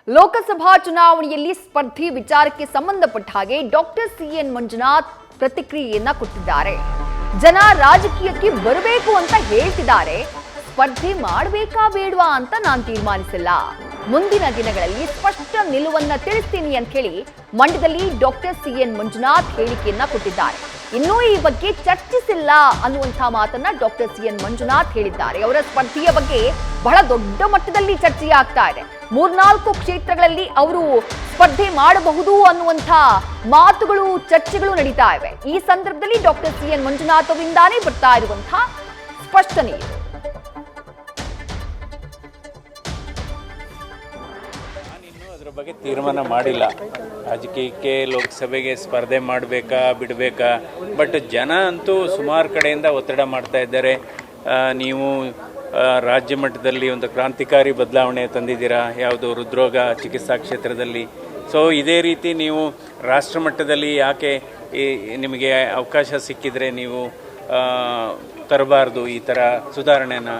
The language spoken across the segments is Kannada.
ಲೋಕಸಭಾ ಚುನಾವಣೆಯಲ್ಲಿ ಸ್ಪರ್ಧೆ ವಿಚಾರಕ್ಕೆ ಸಂಬಂಧಪಟ್ಟ ಹಾಗೆ ಡಾಕ್ಟರ್ ಸಿಎನ್ ಮಂಜುನಾಥ್ ಪ್ರತಿಕ್ರಿಯೆಯನ್ನ ಕೊಟ್ಟಿದ್ದಾರೆ. ಜನ ರಾಜಕೀಯಕ್ಕೆ ಬರಬೇಕು ಅಂತ ಹೇಳ್ತಿದ್ದಾರೆ. ಸ್ಪರ್ಧೆ ಮಾಡಬೇಕಾ ಬೇಡವಾ ಅಂತ ನಾನು ತೀರ್ಮಾನಿಸಿಲ್ಲ. ಮುಂದಿನ ದಿನಗಳಲ್ಲಿ ಸ್ಪಷ್ಟ ನಿಲುವನ್ನ ತಿಳಿಸ್ತೀನಿ ಅಂತ ಹೇಳಿ ಮಂಡ್ಯದಲ್ಲಿ ಡಾಕ್ಟರ್ ಸಿಎನ್ ಮಂಜುನಾಥ್ ಹೇಳಿಕೆಯನ್ನ ಕೊಟ್ಟಿದ್ದಾರೆ. ಇನ್ನೂ ಈ ಬಗ್ಗೆ ಚರ್ಚಿಸಿಲ್ಲ ಅನ್ನುವಂತಹ ಮಾತನ್ನ ಡಾಕ್ಟರ್ ಸಿಎನ್ ಮಂಜುನಾಥ್ ಹೇಳಿದ್ದಾರೆ. ಅವರ ಸ್ಪರ್ಧೆಯ ಬಗ್ಗೆ ಬಹಳ ದೊಡ್ಡ ಮಟ್ಟದಲ್ಲಿ ಚರ್ಚೆಯಾಗ್ತಾ ಇದೆ. 3-4 ಕ್ಷೇತ್ರಗಳಲ್ಲಿ ಅವರು ಸ್ಪರ್ಧೆ ಮಾಡಬಹುದು ಅನ್ನುವಂಥ ಮಾತುಗಳು, ಚರ್ಚೆಗಳು ನಡೀತಾ ಇವೆ. ಈ ಸಂದರ್ಭದಲ್ಲಿ ಡಾಕ್ಟರ್ ಸಿಎನ್ ಮಂಜುನಾಥ್ ಅವರಿಂದಾನೇ ಬರ್ತಾ ಇರುವಂತಹ ಸ್ಪಷ್ಟನೆ. ಅದರ ಬಗ್ಗೆ ತೀರ್ಮಾನ ಮಾಡಿಲ್ಲ. ರಾಜಕೀಯಕ್ಕೆ ಲೋಕಸಭೆಗೆ ಸ್ಪರ್ಧೆ ಮಾಡಬೇಕಾ ಬಿಡಬೇಕಾ, ಬಟ್ ಜನ ಅಂತೂ ಸುಮಾರು ಕಡೆಯಿಂದ ಒತ್ತಡ ಮಾಡ್ತಾ ಇದ್ದಾರೆ. ನೀವು ರಾಜ್ಯ ಮಟ್ಟದಲ್ಲಿ ಒಂದು ಕ್ರಾಂತಿಕಾರಿ ಬದಲಾವಣೆ ತಂದಿದ್ದೀರಾ, ಯಾವುದು ಹೃದ್ರೋಗ ಚಿಕಿತ್ಸಾ ಕ್ಷೇತ್ರದಲ್ಲಿ. ಸೊ ಇದೇ ರೀತಿ ನೀವು ರಾಷ್ಟ್ರ ಮಟ್ಟದಲ್ಲಿ ಯಾಕೆ ನಿಮಗೆ ಅವಕಾಶ ಸಿಕ್ಕಿದರೆ ನೀವು ತರಬಾರ್ದು ಈ ಥರ ಸುಧಾರಣೆನ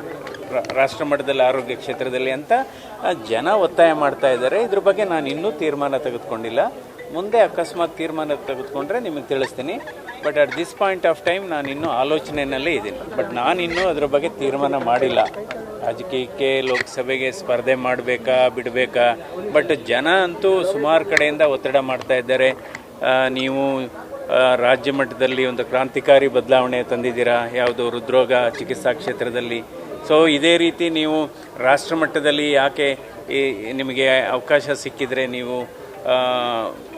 ರಾಷ್ಟ್ರ ಮಟ್ಟದಲ್ಲಿ ಆರೋಗ್ಯ ಕ್ಷೇತ್ರದಲ್ಲಿ ಅಂತ ಜನ ಒತ್ತಾಯ ಮಾಡ್ತಾ ಇದ್ದಾರೆ. ಇದ್ರ ಬಗ್ಗೆ ನಾನು ಇನ್ನೂ ತೀರ್ಮಾನ ತೆಗೆದುಕೊಂಡಿಲ್ಲ. ಮುಂದೆ ಅಕಸ್ಮಾತ್ ತೀರ್ಮಾನ ತೆಗೆದುಕೊಂಡ್ರೆ ನಿಮಗೆ ತಿಳಿಸ್ತೀನಿ. But at this point of time ನಾನು ಇನ್ನೂ ಆಲೋಚನೆಯಲ್ಲೇ ಇದ್ದೀನಿ. ಬಟ್ ನಾನಿನ್ನೂ ಅದ್ರ ಬಗ್ಗೆ ತೀರ್ಮಾನ ಮಾಡಿಲ್ಲ. ರಾಜಕೀಯಕ್ಕೆ ಲೋಕಸಭೆಗೆ ಸ್ಪರ್ಧೆ ಮಾಡಬೇಕಾ ಬಿಡಬೇಕಾ, ಬಟ್ ಜನ ಅಂತೂ ಸುಮಾರು ಕಡೆಯಿಂದ ಒತ್ತಡ ಮಾಡ್ತಾ ಇದ್ದಾರೆ. ನೀವು ರಾಜ್ಯ ಮಟ್ಟದಲ್ಲಿ ಒಂದು ಕ್ರಾಂತಿಕಾರಿ ಬದಲಾವಣೆ ತಂದಿದ್ದೀರಾ, ಯಾವುದು ಹೃದ್ರೋಗ ಚಿಕಿತ್ಸಾ ಕ್ಷೇತ್ರದಲ್ಲಿ. ಸೊ ಇದೇ ರೀತಿ ನೀವು ರಾಷ್ಟ್ರ ಮಟ್ಟದಲ್ಲಿ ಯಾಕೆ ನಿಮಗೆ ಅವಕಾಶ ಸಿಕ್ಕಿದರೆ ನೀವು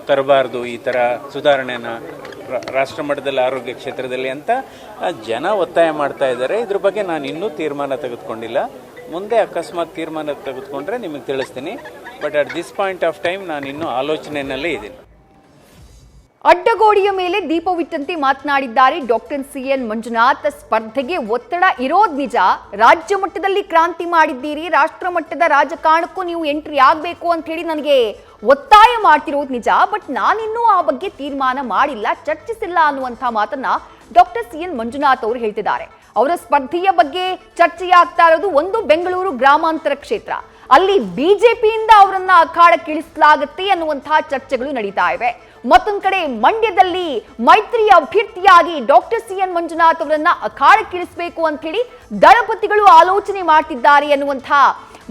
ತರಬಾರ್ದು ಈ ಥರ ಸುಧಾರಣೆನ ರಾಷ್ಟ್ರ ಮಟ್ಟದಲ್ಲಿ ಆರೋಗ್ಯ ಕ್ಷೇತ್ರದಲ್ಲಿ ಅಂತ ಜನ ಒತ್ತಾಯ ಮಾಡ್ತಾ ಇದ್ದಾರೆ. ಇದ್ರ ಬಗ್ಗೆ ನಾನು ಇನ್ನೂ ತೀರ್ಮಾನ ತೆಗೆದುಕೊಂಡಿಲ್ಲ. ಮುಂದೆ ಅಕಸ್ಮಾತ್ ತೀರ್ಮಾನ ತೆಗೆದುಕೊಂಡ್ರೆ ನಿಮಗೆ ತಿಳಿಸ್ತೀನಿ. But at this point of time ನಾನು ಇನ್ನೂ ಆಲೋಚನೆಯಲ್ಲೇ ಇದ್ದೀನಿ. ಅಡ್ಡಗೋಡೆಯ ಮೇಲೆ ದೀಪವಿಟ್ಟಂತೆ ಮಾತನಾಡಿದ್ದಾರೆ ಡಾಕ್ಟರ್ ಸಿಎನ್ ಮಂಜುನಾಥ್. ಸ್ಪರ್ಧೆಗೆ ಒತ್ತಡ ಇರೋದು ನಿಜ. ರಾಜ್ಯ ಮಟ್ಟದಲ್ಲಿ ಕ್ರಾಂತಿ ಮಾಡಿದ್ದೀರಿ, ರಾಷ್ಟ್ರ ಮಟ್ಟದ ರಾಜಕಾರಣಕ್ಕೂ ನೀವು ಎಂಟ್ರಿ ಆಗಬೇಕು ಅಂತ ಹೇಳಿ ನನಗೆ ಒತ್ತಾಯ ಮಾಡ್ತಿರೋದು ನಿಜ. ಬಟ್ ನಾನಿನ್ನೂ ಆ ಬಗ್ಗೆ ತೀರ್ಮಾನ ಮಾಡಿಲ್ಲ, ಚರ್ಚಿಸಿಲ್ಲ ಅನ್ನುವಂಥ ಮಾತನ್ನ ಡಾಕ್ಟರ್ ಸಿಎನ್ ಮಂಜುನಾಥ್ ಅವರು ಹೇಳ್ತಿದ್ದಾರೆ. ಅವರ ಸ್ಪರ್ಧೆಯ ಬಗ್ಗೆ ಚರ್ಚೆಯಾಗ್ತಾ ಇರೋದು ಒಂದು ಬೆಂಗಳೂರು ಗ್ರಾಮಾಂತರ ಕ್ಷೇತ್ರ. ಅಲ್ಲಿ ಬಿಜೆಪಿಯಿಂದ ಅವರನ್ನ ಅಖಾಡಕ್ಕಿಳಿಸಲಾಗುತ್ತೆ ಅನ್ನುವಂತಹ ಚರ್ಚೆಗಳು ನಡೀತಾ ಇವೆ. ಮತ್ತೊಂದು ಕಡೆ ಮಂಡ್ಯದಲ್ಲಿ ಮೈತ್ರಿ ಅಭ್ಯರ್ಥಿಯಾಗಿ ಡಾಕ್ಟರ್ ಸಿಎನ್ ಮಂಜುನಾಥ್ ಅವರನ್ನ ಅಖಾಡಕ್ಕಿಳಿಸಬೇಕು ಅಂತ ಹೇಳಿ ದಳಪತಿಗಳು ಆಲೋಚನೆ ಮಾಡ್ತಿದ್ದಾರೆ ಅನ್ನುವಂತಹ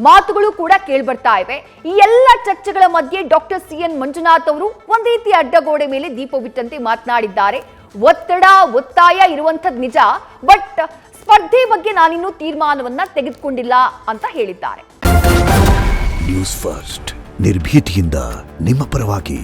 ಮಾತುಗಳು ಕೂಡ ಕೇಳ್ಬರ್ತಾ ಇವೆ. ಈ ಎಲ್ಲ ಚರ್ಚೆಗಳ ಮಧ್ಯೆ ಡಾಕ್ಟರ್ ಸಿಎನ್ ಮಂಜುನಾಥ್ ಅವರು ಒಂದ್ ರೀತಿ ಅಡ್ಡಗೋಡೆ ಮೇಲೆ ದೀಪವಿಟ್ಟಂತೆ ಮಾತನಾಡಿದ್ದಾರೆ. ಒತ್ತಡ ಒತ್ತಾಯ ಇರುವಂಥದ್ದು ನಿಜ, ಬಟ್ ಸ್ಪರ್ಧೆ ಬಗ್ಗೆ ನಾನಿನ್ನೂ ತೀರ್ಮಾನವನ್ನ ತೆಗೆದುಕೊಂಡಿಲ್ಲ ಅಂತ ಹೇಳಿದ್ದಾರೆ. ನ್ಯೂಸ್ ಫಸ್ಟ್ ನಿರ್ಭೀತಿಯಿಂದ ನಿಮ್ಮ ಪರವಾಗಿ.